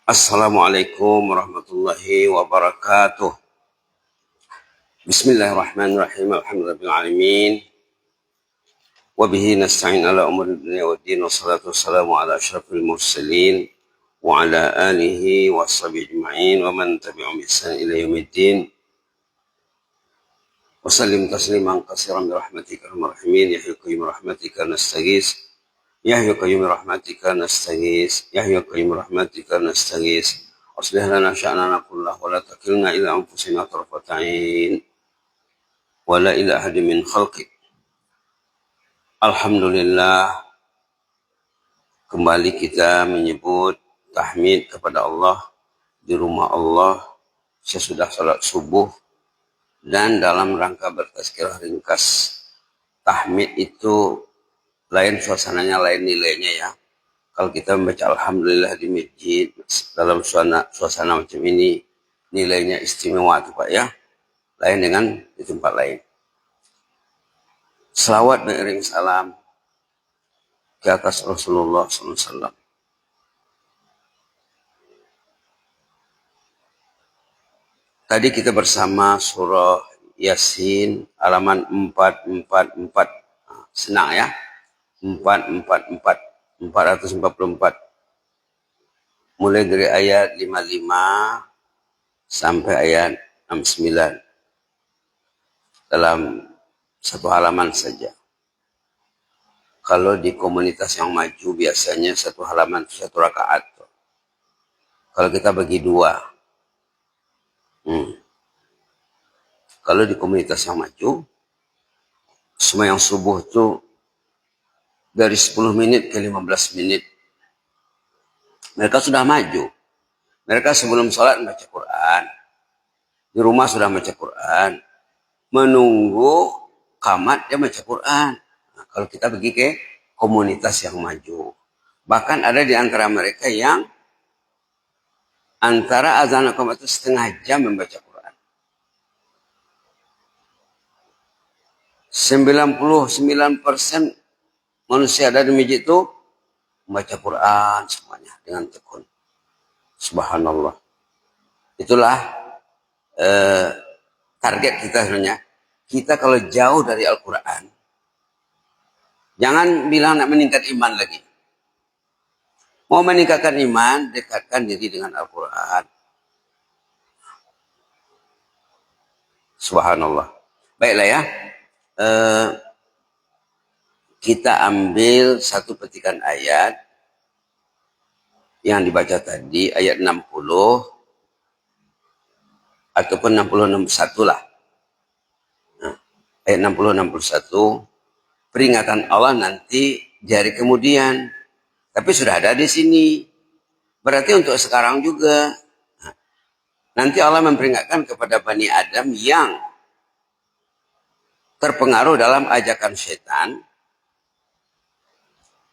Assalamualaikum warahmatullahi wabarakatuh. Bismillahirrahmanirrahim. Alhamdulillahirrahmanirrahim. Wabihi nasta'in ala umuri dunia wa din. Wassalatu wassalamu ala ashrafil mursalin. Wa ala alihi wa sahbihi ajma'in. Wa man tabi'um ihsan ila yaumiddin. Wa sallim tasliman katsiran bi rahmatika arhamar rahimin. Ya hayyu qayyum rahmatika nastaghis. Ya hayyu qayyum rahmatika nastaghis. Ya hayyu qayyum rahmatika nastaghis. Aslih lana sya'nana kullahu wa la takilna ila anfusina tarfata 'ain wa la ila ahadin min khalqik. Alhamdulillah, kembali kita menyebut tahmid kepada Allah di rumah Allah sesudah salat subuh dan dalam rangka bertazkirah ringkas. Tahmid itu lain suasananya, lain nilainya ya. Kalau kita membaca Alhamdulillah di masjid dalam suasana macam ini, nilainya istimewa tuh Pak ya. Lain dengan di tempat lain. Selawat beriring salam ke atas Rasulullah SAW. Tadi kita bersama surah Yasin halaman 444. Senang ya. 444. Mulai dari ayat 55 sampai ayat 69. Dalam satu halaman saja. Kalau di komunitas yang maju biasanya satu halaman itu satu rakaat. Kalau kita bagi dua. Kalau di komunitas yang maju, semua yang subuh itu dari 10 menit ke 15 menit. Mereka sudah maju. Mereka sebelum sholat membaca Quran. Di rumah sudah membaca Quran. Menunggu qamat dia baca Quran. Nah, kalau kita pergi ke komunitas yang maju. Bahkan ada di antara mereka yang antara azan dan qamat itu setengah jam membaca Quran. 99% manusia ada di masjid itu membaca Quran semuanya dengan tekun. Subhanallah. Itulah target kita sebenarnya. Kita kalau jauh dari Al-Quran, jangan bilang nak meningkat iman lagi. Mau meningkatkan iman, dekatkan diri dengan Al-Quran. Subhanallah. Baiklah ya. Kita ambil satu petikan ayat yang dibaca tadi, ayat 60 ataupun 60-61 lah. Nah, ayat 60-61, peringatan Allah nanti di hari kemudian. Tapi sudah ada di sini. Berarti untuk sekarang juga. Nah, nanti Allah memperingatkan kepada Bani Adam yang terpengaruh dalam ajakan syaitan.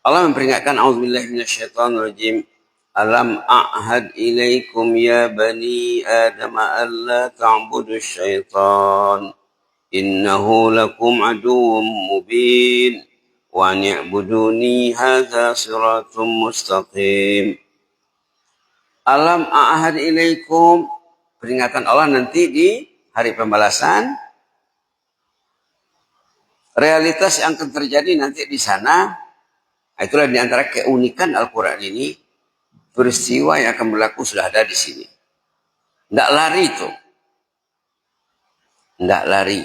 Allah memperingatkan, A'udzubillahi minasyaitonirrajim. Alam a'had ilaikum ya bani Adam alla ta'budu syaitan. Innahu lakum aduwwum mubin. Wa ni'buduni hadza siratum mustaqim. Alam a'had ilaikum. Peringatan Allah nanti di hari pembalasan. Realitas yang akan terjadi nanti di sana, itulah di antara keunikan Al-Quran ini, peristiwa yang akan berlaku sudah ada di sini. Tidak lari itu. Tidak lari.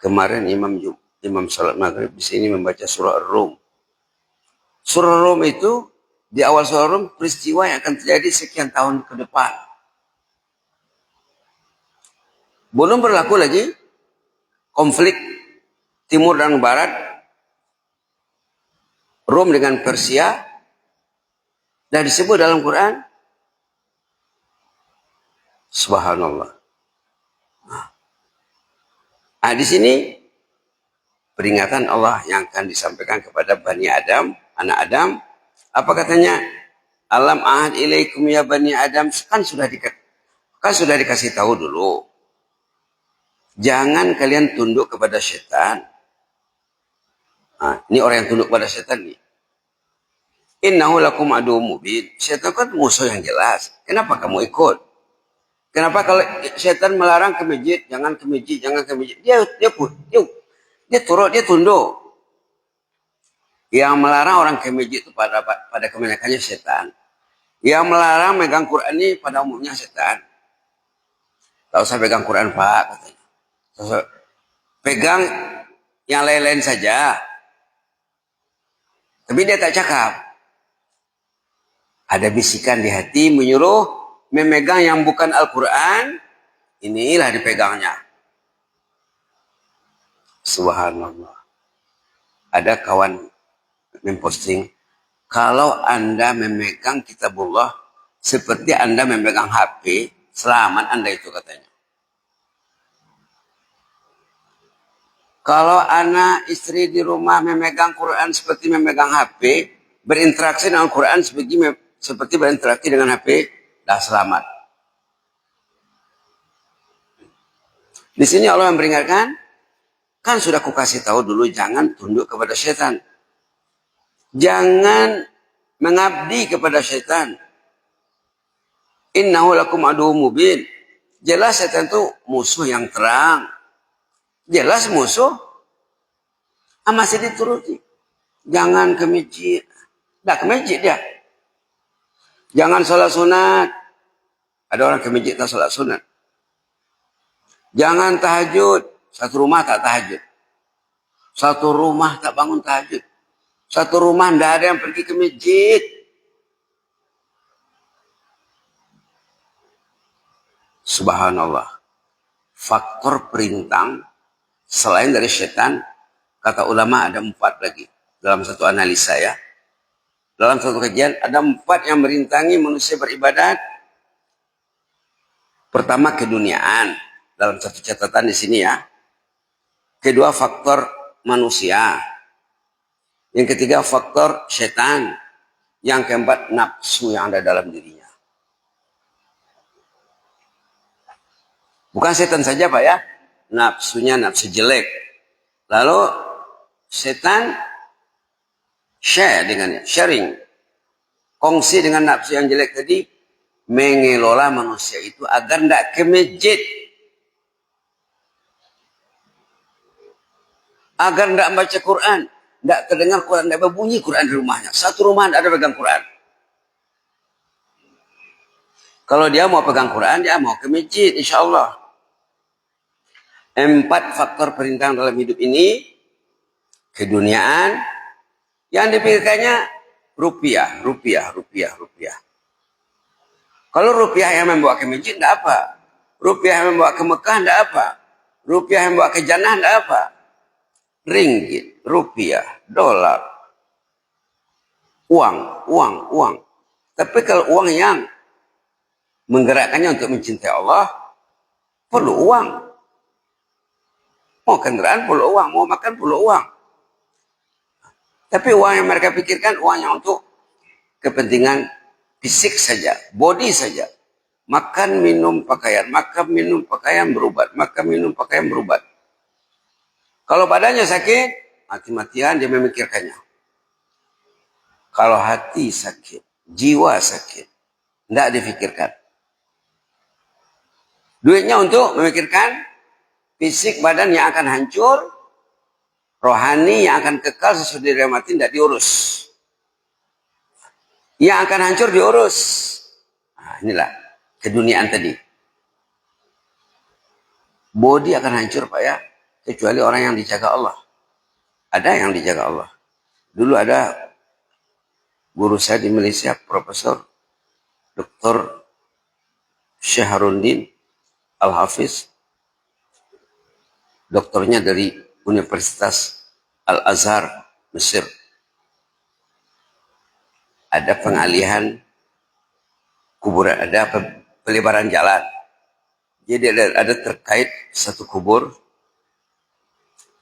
Kemarin Imam salat maghrib di sini membaca surah Ar-Rum. Surah Ar-Rum itu, di awal surah Ar-Rum, peristiwa yang akan terjadi sekian tahun ke depan. Belum berlaku lagi konflik Timur dan Barat, Rom dengan Persia, dan disebut dalam Quran. Subhanallah. Nah, di sini peringatan Allah yang akan disampaikan kepada Bani Adam, anak Adam. Apa katanya? Alam ahad ilaikum ya Bani Adam. Kan sudah dikasih tahu dulu. Jangan kalian tunduk kepada setan. Nah, ini orang yang tunduk kepada setan nih. Innahu lakum aduwwum mubin. Setan kan musuh yang jelas. Kenapa kamu ikut? Kenapa kalau setan melarang ke masjid, jangan ke masjid, jangan ke masjid. Dia turut, dia tunduk. Yang melarang orang ke masjid itu pada kebanyakannya setan. Yang melarang megang Quran ini pada umumnya setan. Tak usah pegang Quran Pak, katanya. Pegang yang lain-lain saja. Tapi dia tak cakap. Ada bisikan di hati menyuruh memegang yang bukan Al-Quran. Inilah dipegangnya. Subhanallah. Ada kawan memposting, kalau Anda memegang kitabullah seperti Anda memegang HP, selamat Anda itu, katanya. Kalau anak istri di rumah memegang Quran seperti memegang HP, berinteraksi dengan Quran seperti berinteraksi dengan HP, dah selamat. Di sini Allah memperingatkan, kan sudah kukasih tahu dulu, jangan tunduk kepada setan. Jangan mengabdi kepada setan. Innahu lakum aduwwum mubin. Jelas setan itu musuh yang terang. Jelas musuh. Masih dituruti. Jangan ke masjid. Tidak ke masjid dia. Jangan sholat sunat. Ada orang ke masjid tak sholat sunat. Jangan tahajud. Satu rumah tak tahajud. Satu rumah tak bangun tahajud. Satu rumah tidak ada yang pergi ke masjid. Subhanallah. Faktor perintang selain dari setan, kata ulama ada 4 lagi. Dalam satu analisa ya. Dalam satu kajian ada 4 yang merintangi manusia beribadat. Pertama, keduniaan. Dalam satu catatan di sini ya. Kedua, faktor manusia. Yang ketiga, faktor setan. Yang keempat, nafsu yang ada dalam dirinya. Bukan setan saja Pak ya. Nafsunya nafsu jelek. Lalu setan sharing. Kongsi dengan nafsu yang jelek tadi. Mengelola manusia itu agar tidak ke masjid. Agar tidak membaca Quran. Tidak terdengar Quran, tidak berbunyi Quran di rumahnya. Satu rumah tidak ada pegang Quran. Kalau dia mau pegang Quran, dia mau ke masjid, insya Allah. 4 faktor perintangan dalam hidup ini. Keduniaan. Yang dipikirkannya rupiah. Kalau rupiah yang membawa ke masjid, tidak apa. Rupiah yang membawa ke Mekah, tidak apa. Rupiah yang membawa ke Jannah, tidak apa. Ringgit, rupiah, dolar, uang. Tapi kalau uang yang menggerakkannya untuk mencintai Allah, perlu uang. Mau kendaraan perlu uang, mau makan perlu uang. Tapi uang yang mereka pikirkan uang yang untuk kepentingan fisik saja, body saja. Makan, minum, pakaian, berubat. Kalau badannya sakit, mati-matian dia memikirkannya. Kalau hati sakit, jiwa sakit, tidak difikirkan. Duitnya untuk memikirkan fisik badan yang akan hancur, rohani yang akan kekal sesudah dia mati tidak diurus. Yang akan hancur diurus. Nah, inilah keduniaan tadi. Body akan hancur Pak ya. Kecuali orang yang dijaga Allah. Ada yang dijaga Allah. Dulu ada guru saya di Malaysia, Profesor Dr. Syahrundin Al-Hafiz. Doktornya dari Universitas Al-Azhar, Mesir. Ada pengalihan kuburan, ada pelebaran jalan. Jadi ada terkait satu kubur,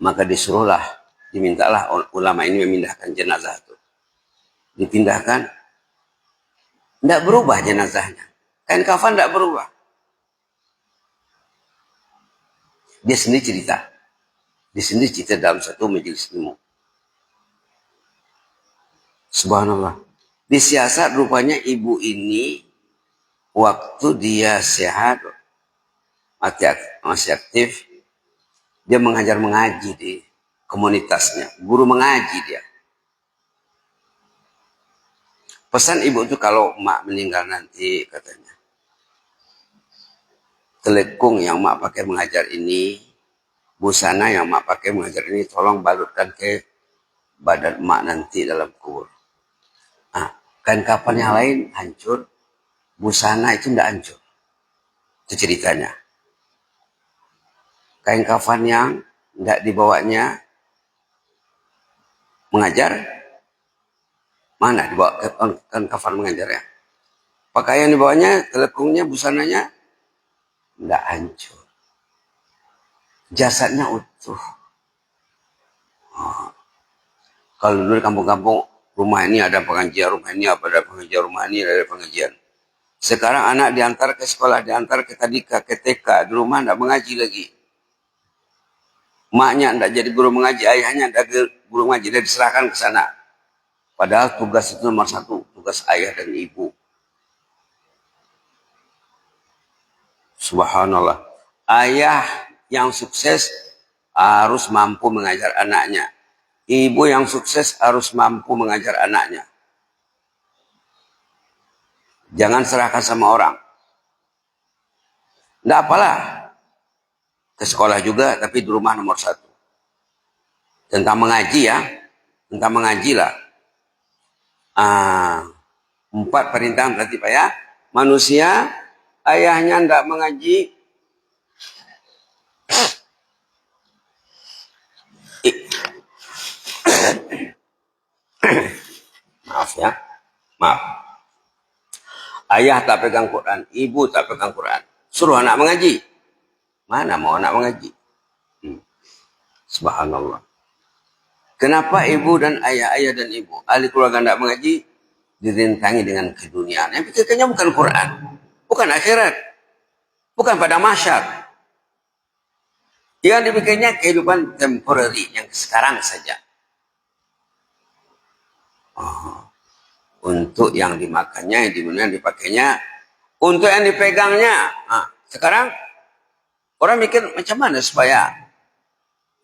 maka dimintalah ulama ini memindahkan jenazah itu. Dipindahkan, tidak berubah jenazahnya. Kain kafan tidak berubah. Dia sendiri cerita dalam satu majelis ilmu. Subhanallah. Disiasat rupanya ibu ini waktu dia sehat, masih aktif, dia mengaji di komunitasnya. Guru mengaji dia. Pesan ibu itu kalau mak meninggal nanti, katanya, telekung yang mak pakai mengajar ini, busana yang mak pakai mengajar ini, tolong balutkan ke badan mak nanti dalam kubur. Nah, kain kafan yang lain hancur, busana itu tidak hancur. Itu ceritanya. Kain kafan yang tidak dibawanya mengajar, mana dibawa kain kafan mengajar ya? Pakaian dibawanya, telekungnya, busananya tidak hancur. Jasadnya utuh. Oh. Kalau dulu di kampung-kampung, rumah ini ada pengajian, rumah ini apa ada pengajian, rumah ini ada pengajian. Sekarang anak diantar ke sekolah, diantar ke tadika, ke TK, di rumah tidak mengaji lagi. Maknya tidak jadi guru mengaji, ayahnya tidak guru mengaji, dia diserahkan ke sana. Padahal tugas itu nomor satu, tugas ayah dan ibu. Subhanallah. Ayah yang sukses harus mampu mengajar anaknya. Ibu yang sukses harus mampu mengajar anaknya. Jangan serahkan sama orang. Tidak apalah. Ke sekolah juga, tapi di rumah nomor satu. Tentang mengaji ya. Tentang mengaji lah. 4 perintahan berarti Pak ya. Manusia, ayahnya tidak mengaji. Maaf ya. Maaf. Ayah tak pegang Quran, ibu tak pegang Quran. Suruh anak mengaji. Mana mau anak mengaji? Subhanallah. Kenapa ibu dan ayah dan ibu, ahli keluarga tidak mengaji, dirintangi dengan keduniaan? Yang pikirkannya bukan Quran, bukan akhirat, bukan pada mahsyar. Yang dipikirnya kehidupan temporary, yang sekarang saja. Untuk yang dimakannya, yang diminumnya, yang dipakainya, untuk yang dipegangnya. Sekarang orang mikir macam mana supaya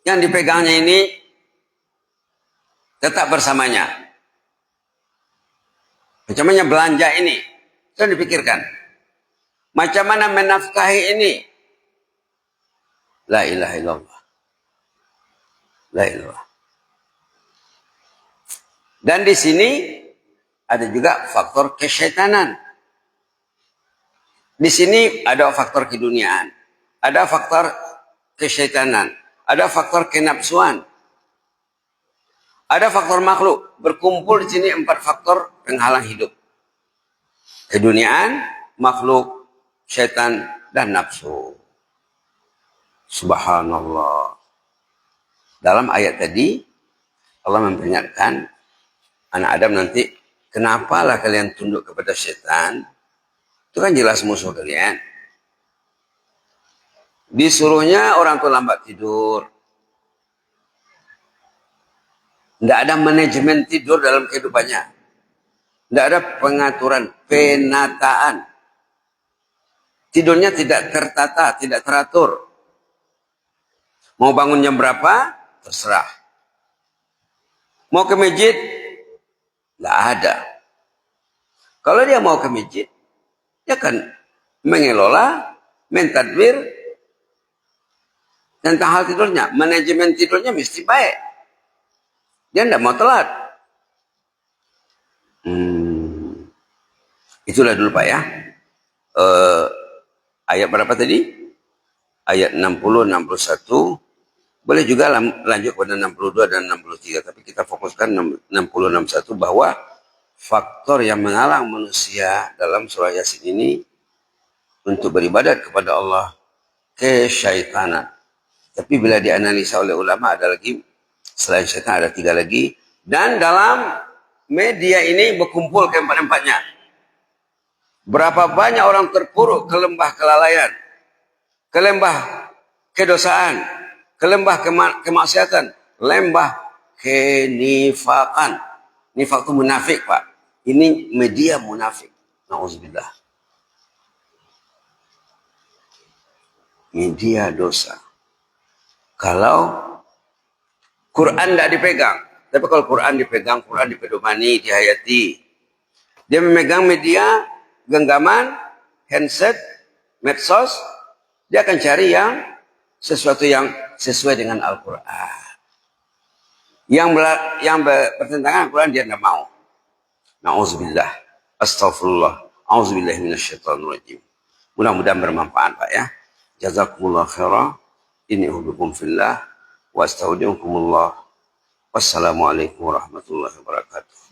yang dipegangnya ini tetap bersamanya. Macam mana belanja ini, itu yang dipikirkan. Macam mana menafkahi ini. La ilaha illallah. La ilaha. Dan di sini ada juga faktor kesyaitanan. Di sini ada faktor keduniaan, ada faktor kesyaitanan, ada faktor kenapsuan, ada faktor makhluk. Berkumpul di sini 4 faktor penghalang hidup. Keduniaan, makhluk, syaitan, dan nafsu. Subhanallah. Dalam ayat tadi, Allah memperingatkan anak Adam nanti, kenapalah kalian tunduk kepada syaitan? Itu kan jelas musuh kalian. Disuruhnya orang tua lambat tidur. Tidak ada manajemen tidur dalam kehidupannya. Tidak ada pengaturan, penataan. Tidurnya tidak tertata, tidak teratur. Mau bangun jam berapa? Terserah. Mau ke masjid? Tidak ada. Kalau dia mau ke masjid, dia akan mengelola, mentadbir tentang hal tidurnya. Manajemen tidurnya mesti baik. Dia tidak mau telat. Itulah dulu Pak ya. Ayat berapa tadi? Ayat 60, 61. Boleh juga lanjut pada 62 dan 63. Tapi kita fokuskan 60, 61 bahwa faktor yang menghalang manusia dalam surah Yasin ini untuk beribadat kepada Allah, kesyaitanan. Tapi bila dianalisa oleh ulama ada lagi, selain syaitan ada 3 lagi. Dan dalam media ini berkumpul keempat-empatnya. Berapa banyak orang terpuruk ke lembah kelalaian, ke lembah kedosaan, ke lembah kemaksiatan, lembah kenifakan. Nifak itu munafik Pak. Ini media munafik. Nauzubillah. Media dosa. Kalau Quran tidak dipegang. Tapi kalau Quran dipegang, Quran dipedomani, dihayati. Dia memegang media, genggaman, handset, medsos. Dia akan cari sesuatu yang sesuai dengan Al-Quran. Yang bertentangan Al-Quran dia tidak mau. Na'udzubillah. Astaghfirullah. A'udzubillahi minasyaitonirrajim. Mudah-mudahan bermanfaat, Pak ya. Jazakumullah khairah. Inni uhibbukum fillah wa astaudiukumullah. Wassalamualaikum warahmatullahi wabarakatuh.